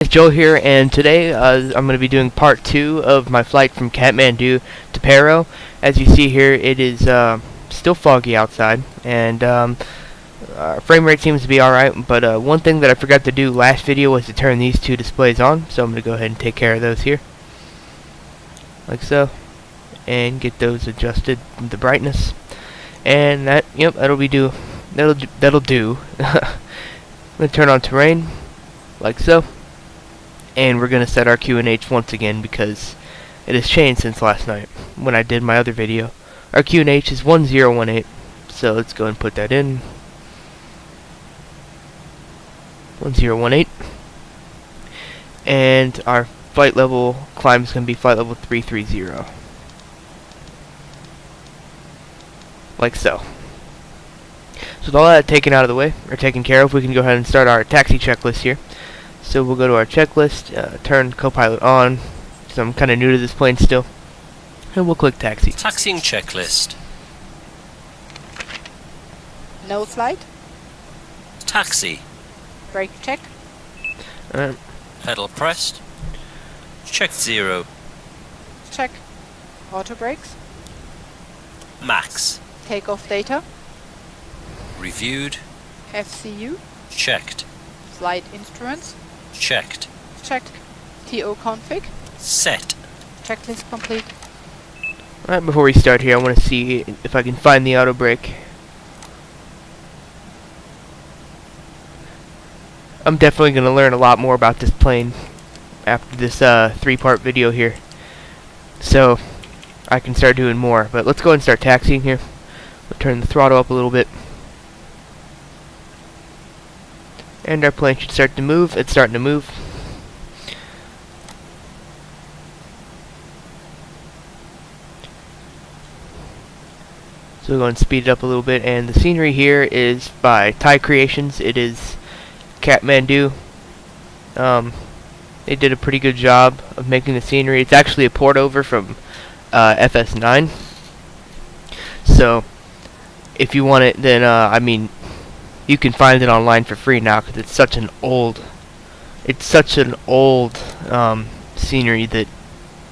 It's Joe here, and today I'm going to be doing part 2 of my flight from Kathmandu to Paro. As you see here, it is still foggy outside, and frame rate seems to be alright, but one thing that I forgot to do last video was to turn these two displays on, so I'm going to go ahead and take care of those here. Like so. And get those adjusted, the brightness. And that'll do. I'm going to turn on terrain, like so. And we're going to set our QNH once again because it has changed since last night when I did my other video. Our QNH is 1018, so let's go and put that in. 1018. And our flight level climb is going to be flight level 330. Like so. So with all that taken out of the way, or taken care of, we can go ahead and start our taxi checklist here. So we'll go to our checklist, turn Copilot on, so I'm kind of new to this plane still, and we'll click taxi. Taxiing checklist. No flight. Taxi. Brake check. Pedal pressed. Check 0. Check. Auto brakes. Max. Takeoff data. Reviewed. FCU. Checked. Flight instruments. Checked. Checked. TO config. Set. Checklist complete. Alright, before we start here, I want to see if I can find the auto brake. I'm definitely going to learn a lot more about this plane after this 3-part video here, so I can start doing more. But let's go ahead and start taxiing here. We'll turn the throttle up a little bit. And our plane should start to move. It's starting to move. So we'll go and speed it up a little bit. And the scenery here is by Thai Creations. It is Kathmandu. They did a pretty good job of making the scenery. It's actually a port over from FS9. So if you want it, then you can find it online for free now because it's such an old scenery that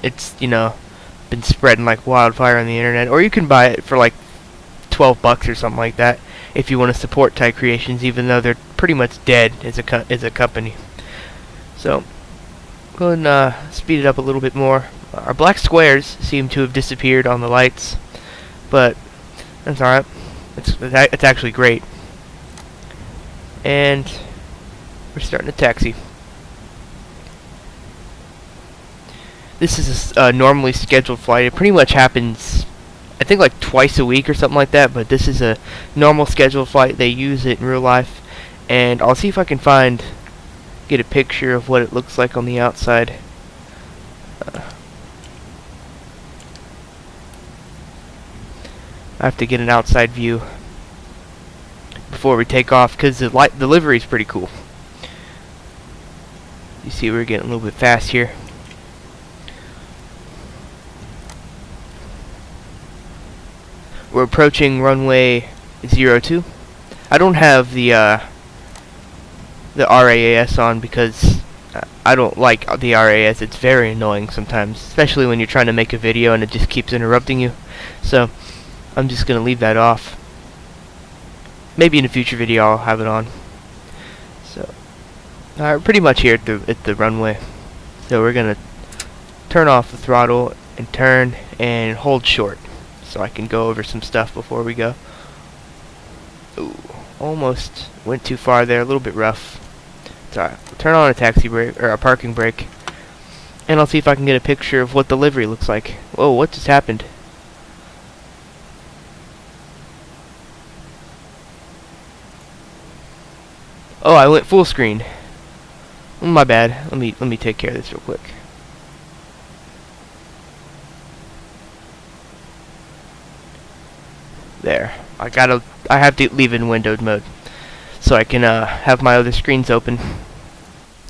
it's been spreading like wildfire on the internet. Or you can buy it for like $12 or something like that if you want to support Thai Creations, even though they're pretty much dead as a company. So go and speed it up a little bit more. Our black squares seem to have disappeared on the lights, but that's alright. It's actually great. And we're starting to taxi. This is a normally scheduled flight. It pretty much happens, I think, like twice a week or something like that, but this is a normal scheduled flight. They use it in real life, and I'll see if I can get a picture of what it looks like on the outside. I have to get an outside view before we take off because the livery is pretty cool. You see, we're getting a little bit fast here. We're approaching runway 02. I don't have the RAAS on because I don't like the RAAS. It's very annoying sometimes, especially when you're trying to make a video and it just keeps interrupting you. So I'm just gonna leave that off. Maybe in a future video I'll have it on. So we're pretty much here at the runway. So we're gonna turn off the throttle and turn and hold short so I can go over some stuff before we go. Ooh, almost went too far there, a little bit rough. It's alright. We'll turn on a taxi brake or a parking brake, and I'll see if I can get a picture of what the livery looks like. Whoa, what just happened? Oh, I went full screen. My bad. Let me take care of this real quick. There. I have to leave in windowed mode so I can have my other screens open.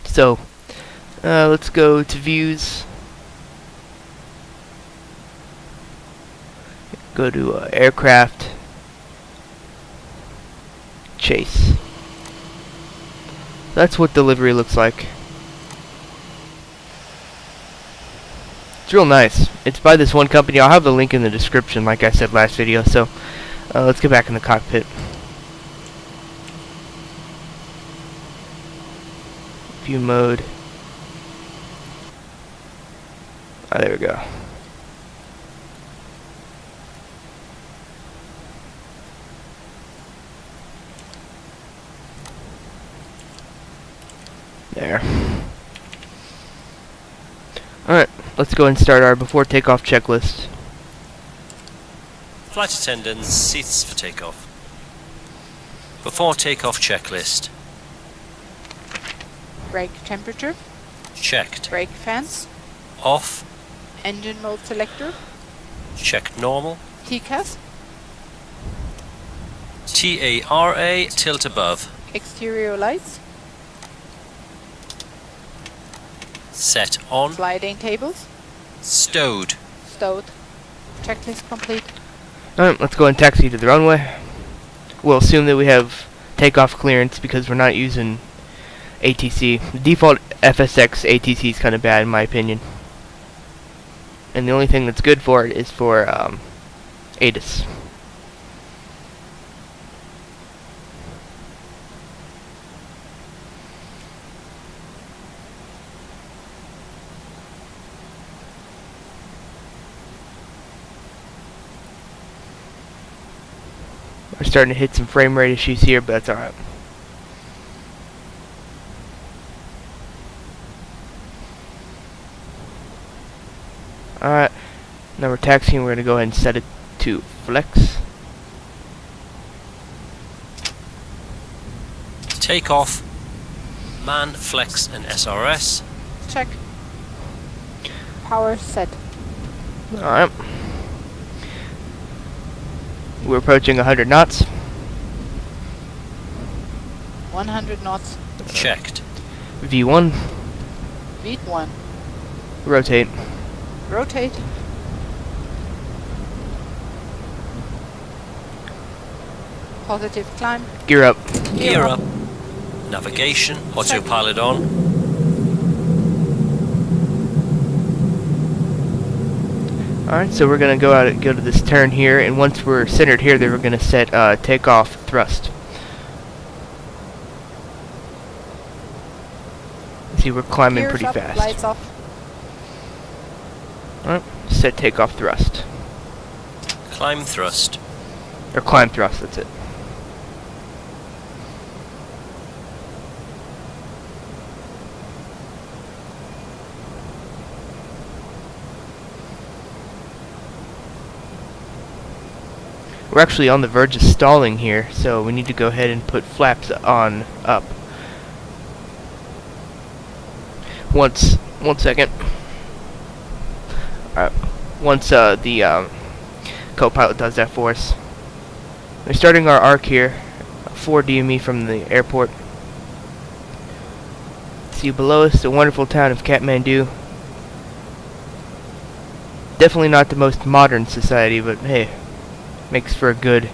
So let's go to views. Go to aircraft. Chase. That's what delivery looks like. It's real nice. It's by this one company. I'll have the link in the description, like I said last video. So let's get back in the cockpit. View mode. Ah, there we go. There. Alright, let's go and start our before takeoff checklist. Flight attendants, seats for takeoff. Before takeoff checklist. Brake temperature. Checked. Brake fans. Off. Engine mode selector. Check normal. TCAS. TARA, tilt above. Exterior lights. Set on. Sliding tables. Stowed. Stowed. Checklist complete. Alright, let's go and taxi to the runway. We'll assume that we have takeoff clearance because we're not using ATC. The default FSX ATC is kind of bad in my opinion. And the only thing that's good for it is for ATIS. We're starting to hit some frame rate issues here, but that's alright. Alright, now we're taxiing. We're going to go ahead and set it to flex. Takeoff. Man, flex and SRS. Check. Power set. Alright. We're approaching 100 knots. 100 knots. Checked. V1. V1. Rotate. Rotate. Positive climb. Gear up. Gear up. Navigation. Autopilot on. Alright, so we're going to go to this turn here, and once we're centered here, then we're going to set takeoff thrust. See, we're climbing Gears pretty up, fast. lights off. Alright, set takeoff thrust. Climb thrust. Or climb thrust, that's it. We're actually on the verge of stalling here, so we need to go ahead and put flaps on up. One second. Alright, once the co-pilot does that for us. We're starting our arc here, 4 DME from the airport. See below us the wonderful town of Kathmandu. Definitely not the most modern society, but hey, makes for a good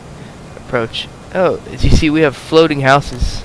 approach. Oh, as you see, we have floating houses.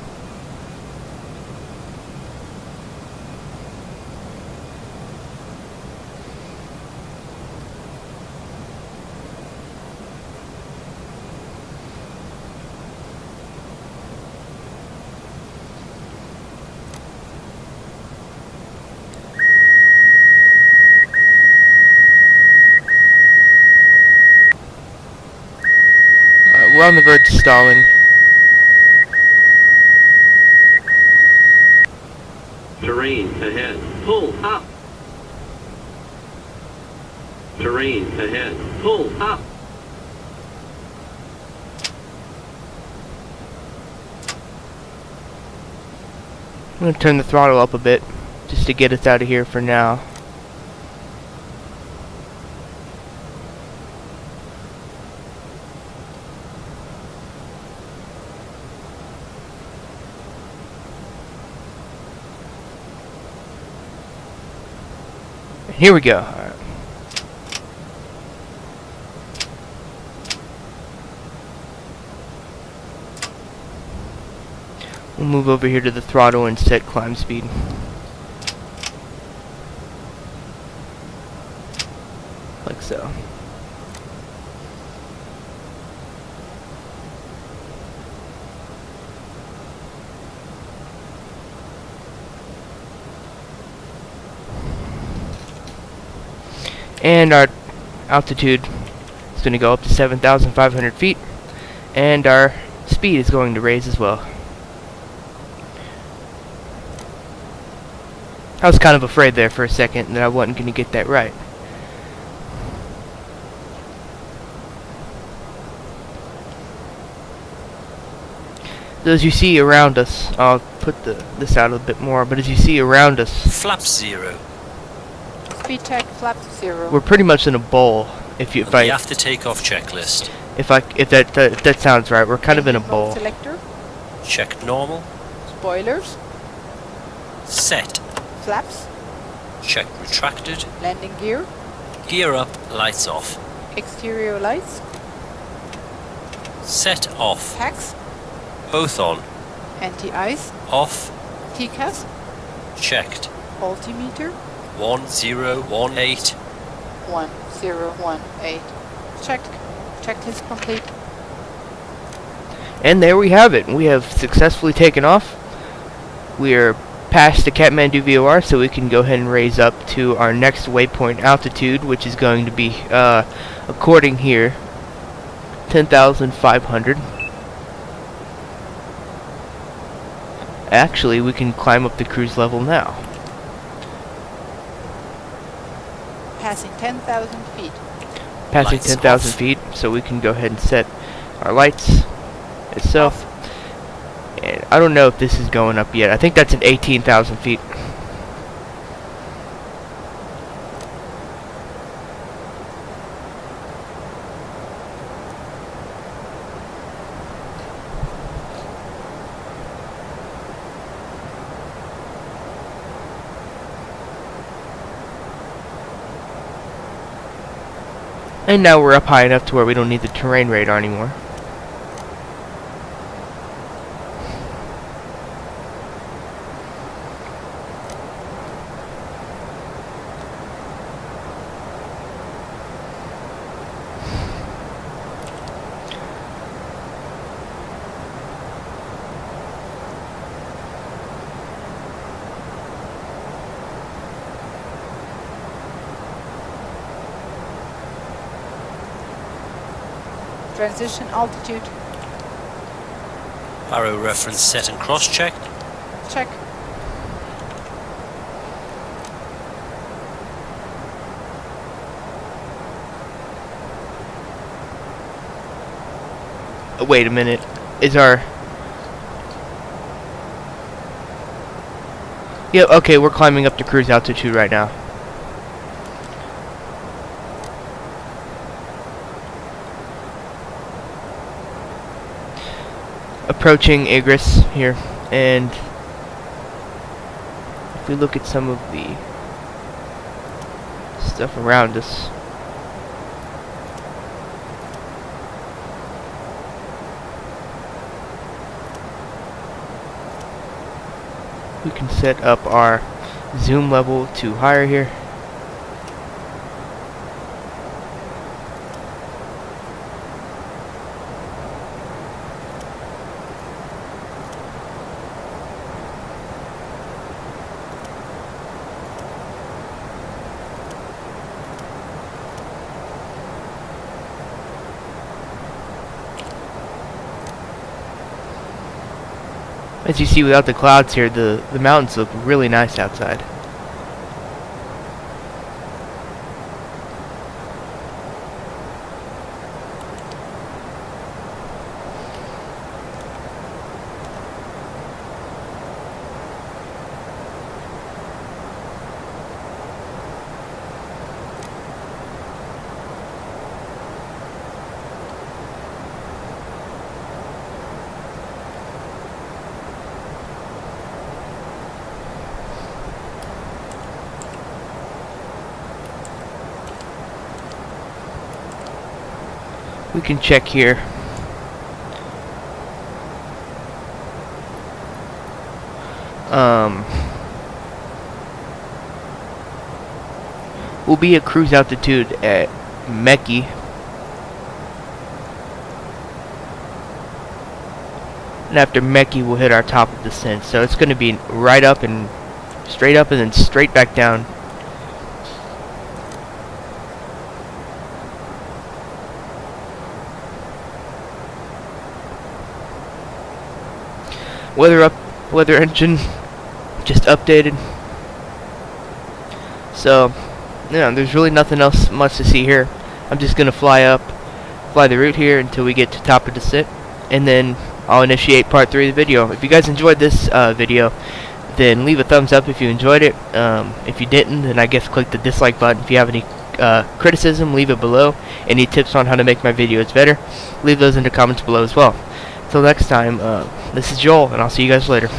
We're on the verge of stalling. Terrain ahead. Pull up. Terrain ahead. Pull up. I'm going to turn the throttle up a bit just to get us out of here for now. Here we go. All right. We'll move over here to the throttle and set climb speed. like so. And our altitude is going to go up to 7,500 feet, and our speed is going to raise as well. I was kind of afraid there for a second that I wasn't going to get that right. So as you see around us, I'll put this out a bit more, but as you see around us, Flaps 0. Speed check, flaps 0. we're pretty much in a bowl. If The after takeoff checklist. if that sounds right, we're kind of in a Engine mode bowl. Selector, Check normal. spoilers, Set. flaps, Check retracted. landing gear, Gear up, lights off. exterior lights, Set off. packs, Both on. anti-ice, Off. TCAS, Checked. altimeter, 1018. 1018. Checked. Checklist complete. And there we have it. We have successfully taken off. We're past the Kathmandu VOR, so we can go ahead and raise up to our next waypoint altitude, which is going to be, according here, 10,500. Actually, we can climb up the cruise level now. Passing 10,000 feet. Passing Lights 10,000 off. feet, so we can go ahead and set our lights itself. And I don't know if this is going up yet. I think that's at 18,000 feet. And now we're up high enough to where we don't need the terrain radar anymore. Transition altitude. Paro reference set and cross-checked. Check. Wait a minute. Is our... Yeah, okay, we're climbing up to cruise altitude right now. Approaching Igris here, and if we look at some of the stuff around us, we can set up our zoom level to higher here. As you see, without the clouds here, the mountains look really nice outside. We can check here. will be at cruise altitude at Meki. And after Meki, we'll hit our top of descent. So it's going to be right up and straight up and then straight back down. Weather engine just updated. So, yeah, there's really nothing else much to see here. I'm just gonna fly the route here until we get to top of descent, and then I'll initiate part 3 of the video. If you guys enjoyed this video, then leave a thumbs up if you enjoyed it. If you didn't, then I guess click the dislike button. If you have any criticism, leave it below. Any tips on how to make my videos better, leave those in the comments below as well. Till next time, this is Joel, and I'll see you guys later.